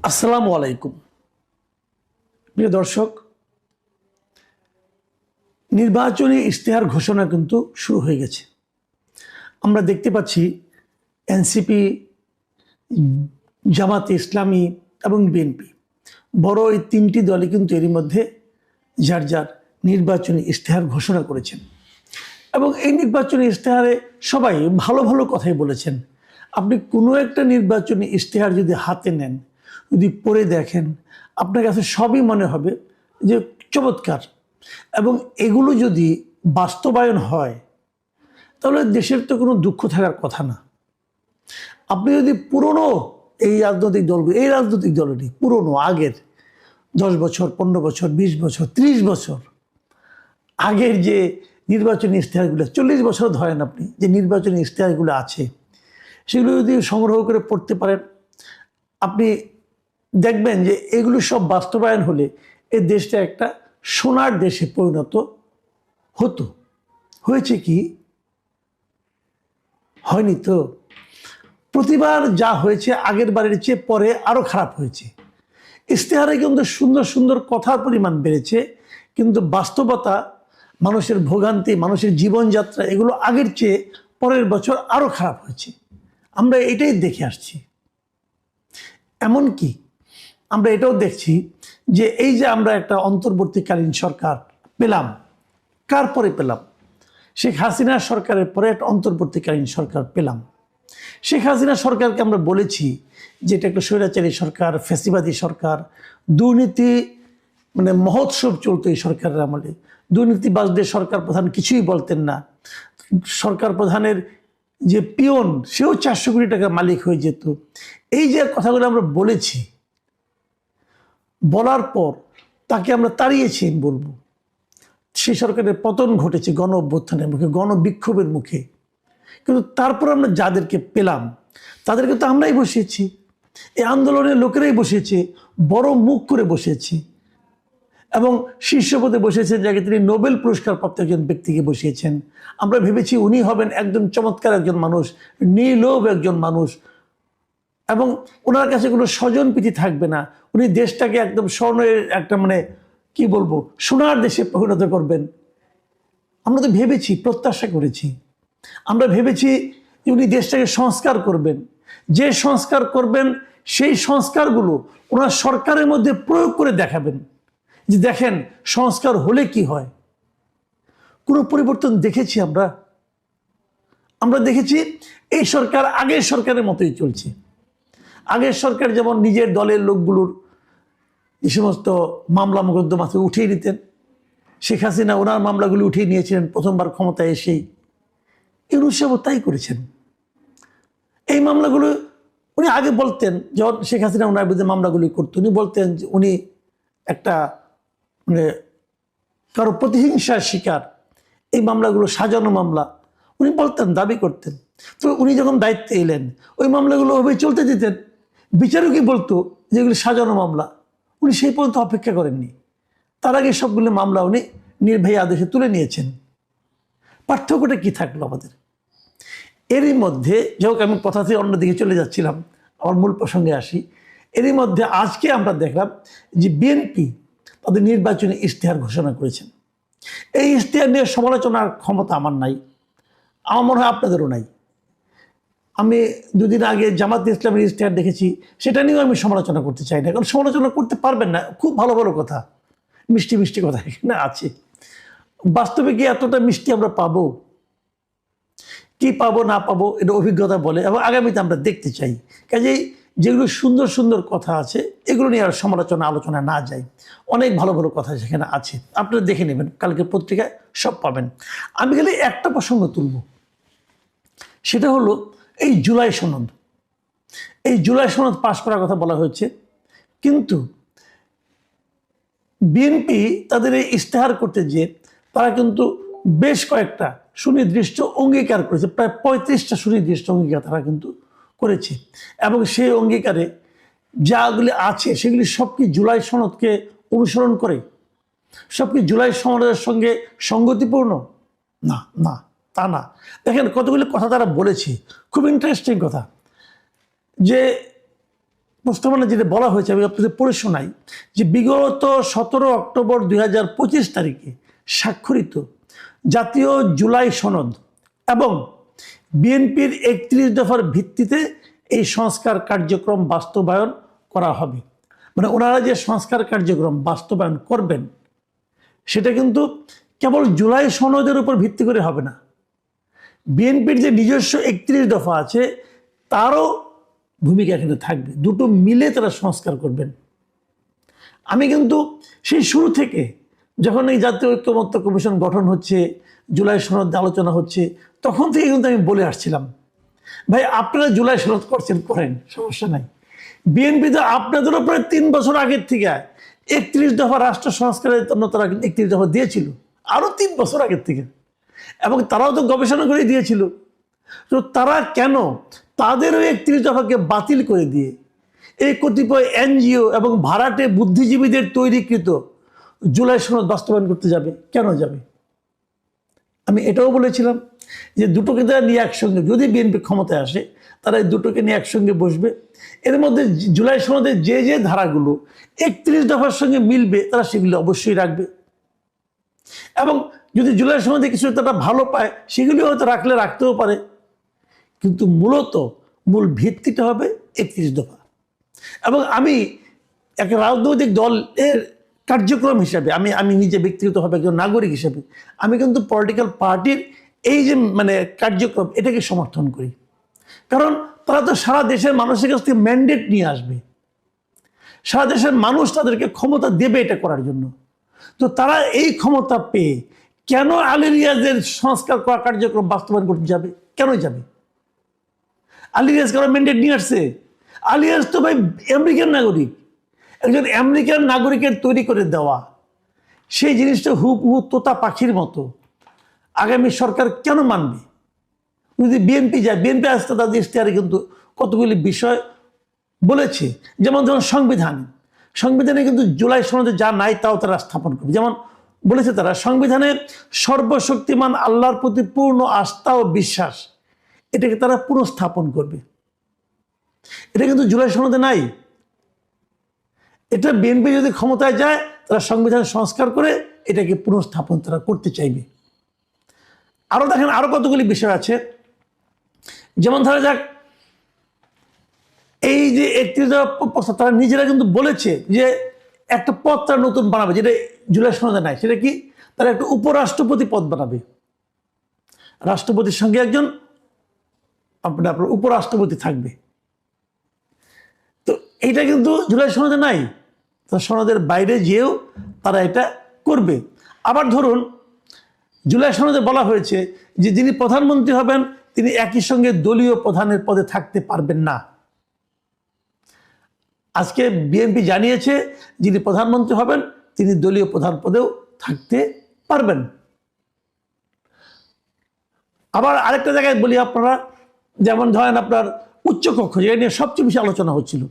আসসালামু আলাইকুম প্রিয় দর্শক, নির্বাচনী ইশতেহার ঘোষণা কিন্তু শুরু হয়ে গেছে। আমরা দেখতে পাচ্ছি এনসিপি, জামাতে ইসলামী এবং বিএনপি বড় এই তিনটি দলই কিন্তু এরই মধ্যে যার যার নির্বাচনী ইশতেহার ঘোষণা করেছেন এবং এই নির্বাচনী ইশতেহারে সবাই ভালো ভালো কথাই বলেছেন। আপনি কোনো একটা নির্বাচনী ইশতেহার যদি হাতে নেন, যদি পড়ে দেখেন, আপনার কাছে সবই মনে হবে যে চমৎকার, এবং এগুলো যদি বাস্তবায়ন হয় তাহলে দেশের তো কোনো দুঃখ থাকার কথা না। আপনি যদি পুরনো এই রাজনৈতিক দলটি পুরনো আগের 10 বছর, 15 বছর, 20 বছর, 30 বছর আগের যে নির্বাচনী ইশতেহারগুলো, 40 বছর ধরেন আপনি যে নির্বাচনী ইশতেহারগুলো আছে, সেগুলো যদি সংগ্রহ করে পড়তে পারেন, আপনি দেখবেন যে এগুলো সব বাস্তবায়ন হলে এই দেশটা একটা সোনার দেশে পরিণত হতো। হয়েছে কি? হয়নি তো। প্রতিবার যা হয়েছে আগের বারের চেয়ে পরে আরো খারাপ হয়েছে। ইশতেহারে কিন্তু সুন্দর সুন্দর কথার পরিমাণ বেড়েছে, কিন্তু বাস্তবতা, মানুষের ভোগান্তি, মানুষের জীবনযাত্রা, এগুলো আগের চেয়ে পরের বছর আরো খারাপ হয়েছে। আমরা এটাই দেখে আসছি। এমনকি আমরা এটাও দেখছি যে এই যে আমরা একটা অন্তর্বর্তীকালীন সরকার পেলাম, কার পরে পেলাম? শেখ হাসিনা সরকারের পরে একটা অন্তর্বর্তীকালীন সরকার পেলাম। শেখ হাসিনা সরকারকে আমরা বলেছি যে এটা একটা স্বৈরাচারী সরকার, ফ্যাসিবাদী সরকার, দুর্নীতি মহোৎসব চলতো এই সরকারের আমলে। দুর্নীতিবাজদের সরকার প্রধান কিছুই বলতেন না। সরকার প্রধানের যে পিয়ন, সেও 400 কোটি টাকা মালিক হয়ে যেত। এই যে কথাগুলো আমরা বলেছি, বলার পর তাকে আমরা তাড়িয়েছি বলবো। সেই সরকারের পতন ঘটেছে গণ অভ্যুত্থানের মুখে, গণবিক্ষোভের মুখে। কিন্তু তারপর আমরা যাদেরকে পেলাম তাদেরকে তো আমরাই বসিয়েছি, এই আন্দোলনের লোকেরাই বসিয়েছে, বড় মুখ করে বসিয়েছি, এবং শীর্ষ পদে বসিয়েছেন যাকে তিনি নোবেল পুরস্কার প্রাপ্ত একজন ব্যক্তিকে বসিয়েছেন। আমরা ভেবেছি উনি হবেন একজন চমৎকার একজন মানুষ, নির্লোভ একজন মানুষ, এবং ওনার কাছে কোনো স্বজনপ্রীতি থাকবে না। উনি দেশটাকে একদম স্বর্ণের একটা কি বলবো, সোনার দেশে পরিণত করবেন। আমরা তো ভেবেছি, প্রত্যাশা করেছি, আমরা ভেবেছি যে উনি দেশটাকে সংস্কার করবেন। যে সংস্কার করবেন সেই সংস্কারগুলো ওনার সরকারের মধ্যে প্রয়োগ করে দেখাবেন যে দেখেন সংস্কার হলে কি হয়। কোনো পরিবর্তন দেখেছি আমরা? আমরা দেখেছি এই সরকার আগের সরকারের মতোই চলছে। আগের সরকার যেমন নিজের দলের লোকগুলোর যে সমস্ত মামলা মোকদ্দমা উঠিয়ে নিতেন, শেখ হাসিনা ওনার মামলাগুলো উঠিয়ে নিয়েছিলেন প্রথমবার ক্ষমতায় এসেই। ইউনূস সাহেবও তাই করেছেন। এই মামলাগুলো উনি আগে বলতেন, যখন শেখ হাসিনা ওনার বিরুদ্ধে মামলাগুলি করতেন, উনি বলতেন যে উনি একটা কারো প্রতিহিংসার শিকার, এই মামলাগুলো সাজানো মামলা উনি বলতেন, দাবি করতেন। তো উনি যখন দায়িত্বে এলেন ওই মামলাগুলো ওভাবে চলতে দিতেন। বিচারকই বলতো যে এগুলি সাজানো মামলা, উনি সেই পর্যন্ত অপেক্ষা করেননি। তার আগে সবগুলো মামলা উনি নির্বাহী আদেশে তুলে নিয়েছেন। পার্থক্যটা কি থাকলো আমাদের? এরই মধ্যে, যেহেতু আমি কথা থেকে অন্যদিকে চলে যাচ্ছিলাম, আমার মূল প্রসঙ্গে আসি। এরই মধ্যে আজকে আমরা দেখলাম যে বিএনপি তাদের নির্বাচনী ইশতেহার ঘোষণা করেছেন। এই ইশতেহার নিয়ে সমালোচনার ক্ষমতা আমার নাই, আমার মনে হয় আপনাদেরও নাই। আমি দুদিন আগে জামাতে ইসলামের ইশতেহার দেখেছি, সেটা নিয়েও আমি সমালোচনা করতে চাই না, কারণ সমালোচনা করতে পারবেন না। খুব ভালো ভালো কথা, মিষ্টি মিষ্টি কথা এখানে আছে। বাস্তবে কি এতটা মিষ্টি আমরা পাবো? কি পাবো না পাবো এটা অভিজ্ঞতা বলে, এবং আগামীতে আমরা দেখতে চাই। কাজেই যেগুলো সুন্দর সুন্দর কথা আছে এগুলো নিয়ে আর আলোচনা না যায়। অনেক ভালো ভালো কথা সেখানে আছে, আপনারা দেখে নেবেন, কালকে পত্রিকায় সব পাবেন। আমি খালি একটা প্রসঙ্গ তুলব, সেটা হলো এই জুলাই সনদ। এই জুলাই সনদ পাশ করার কথা বলা হয়েছে, কিন্তু বিএনপি তাদের এই ইশতেহার করতে গিয়ে তারা কিন্তু বেশ কয়েকটা সুনির্দিষ্ট অঙ্গীকার করেছে, প্রায় 35টা সুনির্দিষ্ট অঙ্গীকার তারা কিন্তু করেছে। এবং সেই অঙ্গীকারে যাগুলি আছে সেগুলি সব কি জুলাই সনদকে অনুসরণ করে? সব কি জুলাই সনদের সঙ্গে সঙ্গতিপূর্ণ? না না, তা না। দেখেন কতগুলি কথা তারা বলেছে, খুব ইন্টারেস্টিং কথা, যে প্রস্তাবনা যেটা বলা হয়েছে আমি আপনাদের পড়ে শোনাই যে বিগত 17 অক্টোবর 2025 তারিখে স্বাক্ষরিত জাতীয় জুলাই সনদ এবং বিএনপির 31 দফার ভিত্তিতে এই সংস্কার কার্যক্রম বাস্তবায়ন করা হবে। মানে ওনারা যে সংস্কার কার্যক্রম বাস্তবায়ন করবেন সেটা কিন্তু কেবল জুলাই সনদের উপর ভিত্তি করে হবে না, বিএনপির যে নিজস্ব 31 দফা আছে তারও ভূমিকা এখানে থাকবে। দুটো মিলে তারা সংস্কার করবেন। আমি কিন্তু সেই শুরু থেকে যখন এই জাতীয় ঐক্যমত্য কমিশন গঠন হচ্ছে, জুলাই সনদ আলোচনা হচ্ছে, তখন থেকে কিন্তু আমি বলে আসছিলাম ভাই আপনারা জুলাই সনদ করছেন করেন, সমস্যা নাই। বিএনপি তো আপনাদেরও প্রায় 3 বছর আগের থেকে 31 দফা রাষ্ট্র সংস্কারের জন্য তারা 31 দফা দিয়েছিল, আরও 3 বছর আগের থেকে, এবং তারাও তো গবেষণা করে দিয়েছিল। তো তারা কেন তাদের ওই 31 দফাকে বাতিল করে দিয়ে এই কতিপয় এনজিও এবং ভাড়াটে বুদ্ধিজীবীদের তৈরিকৃত জুলাই সনদ বাস্তবায়ন করতে যাবে? কেন যাবে? আমি এটাও বলেছিলাম যে দুটোকে তারা নিয়ে একসঙ্গে, যদি বিএনপি ক্ষমতায় আসে তারা এই দুটোকে নিয়ে একসঙ্গে বসবে। এর মধ্যে জুলাই সনদের যে যে ধারাগুলো 31 দফার সঙ্গে মিলবে তারা সেগুলো অবশ্যই রাখবে, এবং যদি জুলাই সনদে কিছু তারা ভালো পায় সেগুলি হয়তো রাখতেও পারে, কিন্তু মূল ভিত্তিটা হবে 31 দফা। এবং আমি একটা রাজনৈতিক দলের কার্যক্রম হিসাবে, আমি নিজে ব্যক্তিগতভাবে একজন নাগরিক হিসেবে আমি কিন্তু পলিটিক্যাল পার্টির এই যে কার্যক্রম এটাকে সমর্থন করি। কারণ তারা তো সারা দেশের মানুষের কাছ থেকে ম্যান্ডেট নিয়ে আসবে, সারা দেশের মানুষ তাদেরকে ক্ষমতা দেবে এটা করার জন্য। তো তারা এই ক্ষমতা পেয়ে কেন আলী রিয়াজের সংস্কার করা কার্যক্রম বাস্তবায়ন করতে যাবে? কেন যাবে? আলী রিয়াজ কারো ম্যান্ডেট নিয়ে আসছে? আলী রিয়াজ তো ভাই আমেরিকান নাগরিক, একজন আমেরিকান নাগরিকের তৈরি করে দেওয়া সেই জিনিসটা হুবহু তোতা পাখির মতো আগামী সরকার কেন মানবে? যদি বিএনপি যায়, বিএনপি আসতে তাদের ইশতেহারে কিন্তু কতগুলি বিষয় বলেছে, যেমন ধরুন সংবিধানে কিন্তু জুলাই সনদে যা নাই তাও তারা স্থাপন করবে। যেমন বলেছে তারা সংবিধানে সর্বশক্তিমান আল্লাহর প্রতি পূর্ণ আস্থা ও বিশ্বাস এটাকে তারা পুনঃস্থাপন করবে। এটা কিন্তু জুলাই সনদে নাই। এটা বিএনপি যদি ক্ষমতায় যায় তারা সংবিধান সংস্কার করে এটাকে পুনঃস্থাপন তারা করতে চাইবে। আরো দেখেন আরো কতগুলি বিষয় আছে, যেমন ধরা যাক এই যে 31 দফা তারা নিজেরা কিন্তু বলেছে যে একটা পদ তারা নতুন বানাবে, যেটা জুলাই সনদে নাই। সেটা কি? তারা একটা উপরাষ্ট্রপতি পদ বানাবে, রাষ্ট্রপতির সঙ্গে একজন আপনার উপরাষ্ট্রপতি থাকবে। তো এইটা কিন্তু জুলাই সনদে নাই, তো সনদের বাইরে যেও তারা এটা করবে। আবার ধরুন জুলাই সনদে বলা হয়েছে যে যিনি প্রধানমন্ত্রী হবেন তিনি একই সঙ্গে দলীয় প্রধানের পদে থাকতে পারবেন না। আজকে বিএনপি জানিয়েছে যিনি প্রধানমন্ত্রী হবেন তিনি দলীয় প্রধান পদেও থাকতে পারবেন। আবার আরেকটা জায়গায় বলি আপনারা, যেমন ধরেন আপনার উচ্চকক্ষ, যেটা নিয়ে সবচেয়ে বেশি আলোচনা হচ্ছিল,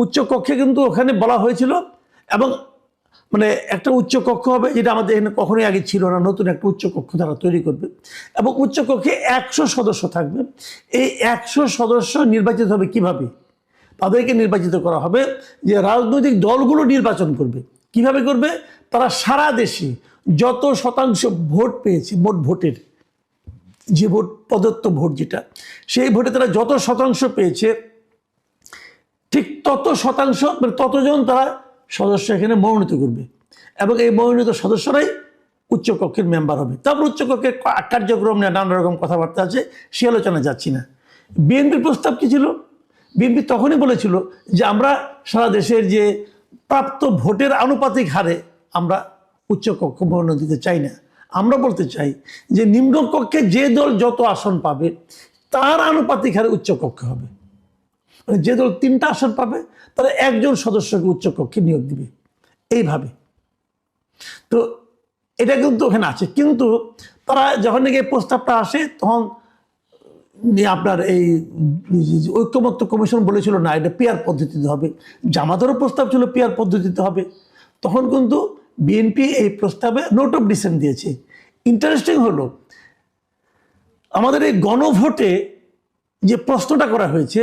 উচ্চকক্ষে কিন্তু ওখানে বলা হয়েছিল, এবং একটা উচ্চকক্ষ হবে যেটা আমাদের এখানে কখনোই আগে ছিল না, নতুন একটা উচ্চকক্ষ তারা তৈরি করবে, এবং উচ্চকক্ষে 100 সদস্য থাকবে। এই 100 সদস্য নির্বাচিত হবে কিভাবে? তাদেরকে নির্বাচিত করা হবে যে রাজনৈতিক দলগুলো নির্বাচন করবে। কিভাবে করবে? তারা সারা দেশে যত শতাংশ ভোট পেয়েছে, মোট ভোটের যে ভোট, প্রদত্ত ভোট যেটা, সেই ভোটে তারা যত শতাংশ পেয়েছে ঠিক তত শতাংশ, ততজন তারা সদস্য এখানে মনোনীত করবে, এবং এই মনোনীত সদস্যরাই উচ্চকক্ষের মেম্বার হবে। তারপর উচ্চকক্ষের কার্যক্রম নিয়ে নানা রকম কথাবার্তা আছে, সে আলোচনা যাচ্ছি না। বিএনপির প্রস্তাব কি ছিল? বিএনপি তখনই বলেছিল যে আমরা সারা দেশের যে প্রাপ্ত ভোটের আনুপাতিক হারে আমরা উচ্চকক্ষ মনোনয়ন দিতে চাই না। আমরা বলতে চাই যে নিম্নকক্ষে যে দল যত আসন পাবে তার আনুপাতিক হারে উচ্চকক্ষ হবে। যে দল 3টা আসন পাবে তারা একজন সদস্যকে উচ্চকক্ষে নিয়োগ দিবে, এইভাবে। তো এটা কিন্তু ওখানে আছে, কিন্তু তারা যখন নাকি এই প্রস্তাবটা আসে তখন আপনার এই ঐক্যমত্য কমিশন বলেছিল না, এটা পিয়ার পদ্ধতিতে হবে। জামাতেরও প্রস্তাব ছিল পিয়ার পদ্ধতিতে হবে। তখন কিন্তু বিএনপি এই প্রস্তাবে নোট অফ ডিসেন্ট দিয়েছে। ইন্টারেস্টিং হলো আমাদের এই গণভোটে যে প্রশ্নটা করা হয়েছে,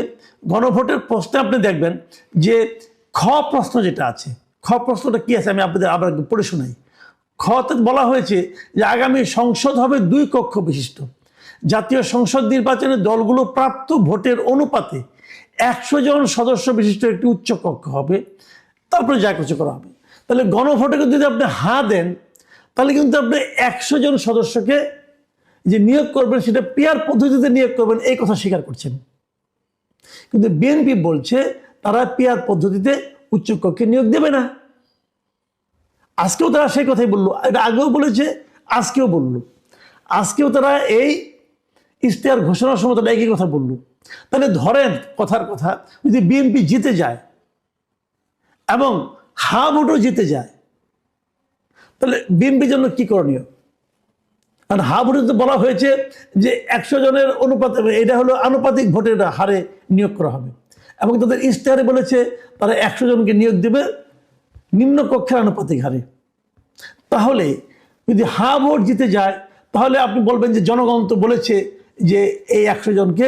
গণভোটের প্রশ্নে আপনি দেখবেন যে খ প্রশ্ন যেটা আছে, খ প্রশ্নটা কি আছে আমি আপনাদের আবার একটু পড়ে শোনাই। খতে বলা হয়েছে যে আগামী সংসদ হবে 2 কক্ষ বিশিষ্ট। জাতীয় সংসদ নির্বাচনে দলগুলো প্রাপ্ত ভোটের অনুপাতে 100 জন সদস্য বিশিষ্ট একটি উচ্চ কক্ষ হবে, তারপরে যা কিছু করা হবে। তাহলে গণভোটে যদি আপনি হ্যাঁ দেন, তাহলে কিন্তু আপনি 100 জন সদস্যকে যে নিয়োগ করবেন সেটা পিয়ার পদ্ধতিতে নিয়োগ করবেন, এই কথা স্বীকার করছেন। কিন্তু বিএনপি বলছে তারা পিয়ার পদ্ধতিতে উচ্চ কক্ষে নিয়োগ দেবে না। আজকেও তারা সেই কথাই বললো, এটা আগেও বলেছে, আজকেও বললো। আজকেও তারা এই ইশতেহার ঘোষণার সময় তারা একই কথা বললো। তাহলে ধরেন কথার কথা, যদি বিএনপি জিতে যায় এবং হা ভোটও জিতে যায়, তাহলে বিএনপির জন্য কি করণীয়? কারণ হা ভোটে তো বলা হয়েছে যে 100 জনের অনুপাতে, এটা হলো আনুপাতিক ভোটের হারে নিয়োগ করা হবে, এবং তাদের ইশতেহারে বলেছে তারা 100 জনকে নিয়োগ দেবে নিম্ন কক্ষের আনুপাতিক হারে। তাহলে যদি হা ভোট জিতে যায়, তাহলে আপনি বলবেন যে জনগণ তো বলেছে যে এই 100 জনকে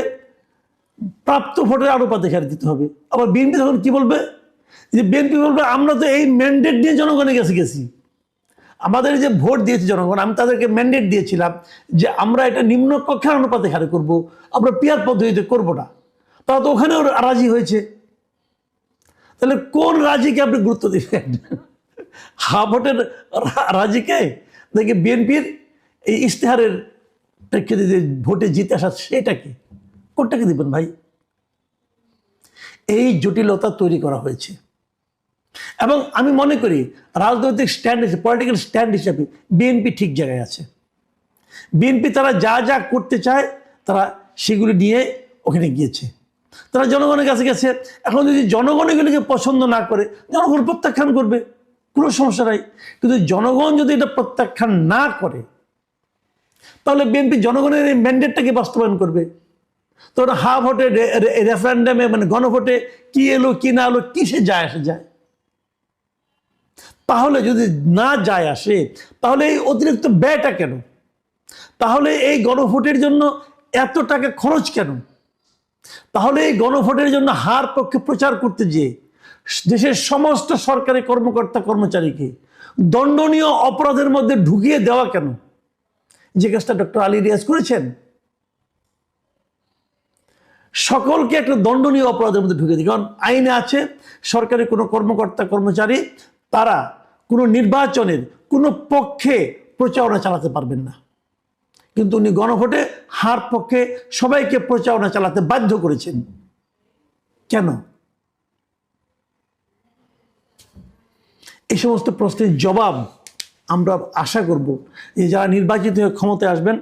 প্রাপ্ত ভোটের আনুপাতিক হারে দিতে হবে। আবার বিএনপি তখন কি বলবে? যে বিএনপি বলবে আমরা তো এই ম্যান্ডেট নিয়ে জনগণের কাছে গেছি, আমাদের যে ভোট দিয়েছে জনগণ, আমি তাদেরকে ম্যান্ডেট দিয়েছিলাম যে আমরা এটা নিম্ন কক্ষের অনুপাতে হারে করব, আমরা পিয়ার পদ্ধতিতে করব না। তারা তো ওখানেও রাজি হয়েছে। তাহলে কোন রাজিকে আপনি গুরুত্ব দিবেন? হা ভোটের রাজিকে নাকি বিএনপির এই ইশতেহারের প্রেক্ষিতে যে ভোটে জিতে আসা সেটাকে, কোনটাকে দিবেন ভাই? এই জটিলতা তৈরি করা হয়েছে। এবং আমি মনে করি রাজনৈতিক স্ট্যান্ড হিসেবে, পলিটিক্যাল স্ট্যান্ড হিসেবে বিএনপি ঠিক জায়গায় আছে। বিএনপি তারা যা যা করতে চায় তারা সেগুলি নিয়ে ওখানে গিয়েছে, তারা জনগণের কাছে গেছে। এখন যদি জনগণ এগুলিকে পছন্দ না করে, জনগণ প্রত্যাখ্যান করবে, কোনো সমস্যা নাই। কিন্তু জনগণ যদি এটা প্রত্যাখ্যান না করে, তাহলে বিএনপি জনগণের এই ম্যান্ডেটটাকে বাস্তবায়ন করবে। তো হা ভোটে, রেফারেন্ডামে, মানে গণভোটে কি এলো কি না এলো কিসে যায় আসে যায়? তাহলে যদি না যায় আসে, তাহলে এই অতিরিক্ত ব্যয়টা কেন? তাহলে এই গণভোটের জন্য এত টাকা খরচ কেন? তাহলে এই গণভোটের জন্য হার পক্ষে প্রচার করতে যেয়ে দেশের সমস্ত সরকারি কর্মকর্তা কর্মচারীকে দণ্ডনীয় অপরাধের মধ্যে ঢুকিয়ে দেওয়া কেন? যে কাজটা ডক্টর আলী রিয়াজ করেছেন, সকলকে একটা দণ্ডনীয় অপরাধের মধ্যে ঢুকিয়ে দিই। কারণ আইনে আছে সরকারি কোনো কর্মকর্তা কর্মচারী তারা কোনো নির্বাচনের কোনো পক্ষে প্রচারণা চালাতে পারবেন না। কিন্তু উনি গণভোটে হার পক্ষে সবাইকে প্রচারণা চালাতে বাধ্য করেছেন। কেন? এই সমস্ত প্রশ্নের জবাব আমরা আশা করব যে যারা নির্বাচিত হয়ে ক্ষমতায় আসবেন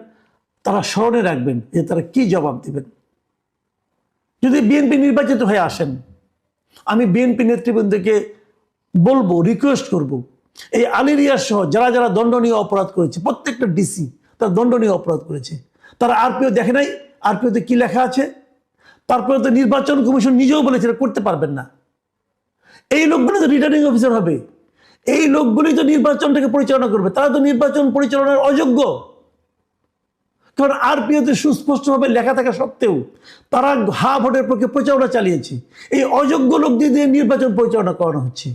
তারা স্মরণে রাখবেন যে তারা কি জবাব দেবেন। যদি বিএনপি নির্বাচিত হয়ে আসেন, আমি বিএনপি নেতৃবৃন্দকে বলবো, রিকোয়েস্ট করব, এই আলী রিয়াজ সহ যারা যারা দণ্ডনীয় অপরাধ করেছে, প্রত্যেকটা ডিসি তারা দণ্ডনীয় অপরাধ করেছে, তারা আরপিও দেখে নাই, আরপিওতে কি লেখা আছে। তারপরে তো নির্বাচন কমিশন নিজেও বলেছে করতে পারবেন না। এই লোকগুলো তো রিটার্নিং অফিসার হবে, এই লোকগুলি তো নির্বাচনটাকে পরিচালনা করবে, তারা তো নির্বাচন পরিচালনার অযোগ্য। কারণ আরপিওতে সুস্পষ্টভাবে লেখা থাকা সত্ত্বেও তারা হা ভোটের পক্ষে প্রচারণা চালিয়েছে। এই অযোগ্য লোক দিয়ে নির্বাচন পরিচালনা করানো হচ্ছে।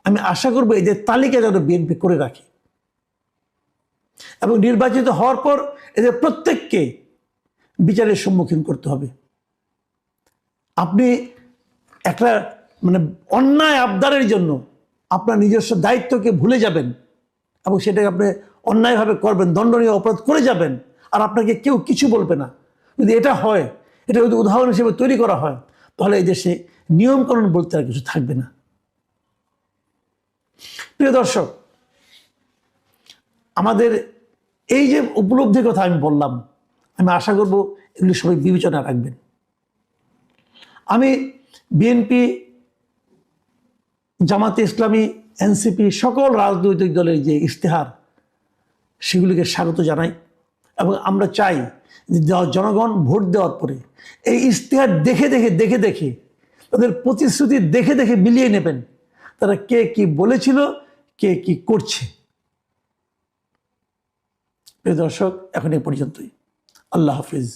আমি আশা করবো এদের তালিকা যেন বিএনপি করে রাখে, এবং নির্বাচিত হওয়ার পর এদের প্রত্যেককে বিচারের সম্মুখীন করতে হবে। আপনি একটা মানে অন্যায় আবদারের জন্য আপনার নিজস্ব দায়িত্বকে ভুলে যাবেন এবং সেটাকে আপনি অন্যায়ভাবে করবেন, দণ্ডনীয় অপরাধ করে যাবেন, আর আপনাকে কেউ কিছু বলবে না। যদি এটা হয়, এটা যদি উদাহরণ হিসেবে তৈরি করা হয়, তাহলে এই দেশে নিয়মকানুন বলতে আর কিছু থাকবে না। প্রিয় দর্শক, আমাদের এই যে উপলব্ধির কথা আমি বললাম, আমি আশা করব এগুলি সবাই বিবেচনা রাখবেন। আমি বিএনপি, জামাতে ইসলামী, এনসিপি সকল রাজনৈতিক দলের যে ইশতেহার সেগুলিকে স্বাগত জানাই, এবং আমরা চাই যে জনগণ ভোট দেওয়ার পরে এই ইশতেহার দেখে দেখে তাদের প্রতিশ্রুতি দেখে দেখে মিলিয়ে নেবেন তারা কে কি বলেছিল, কে কি করছে। প্রিয় দর্শক, এখন এই পর্যন্তই। আল্লাহ হাফিজ।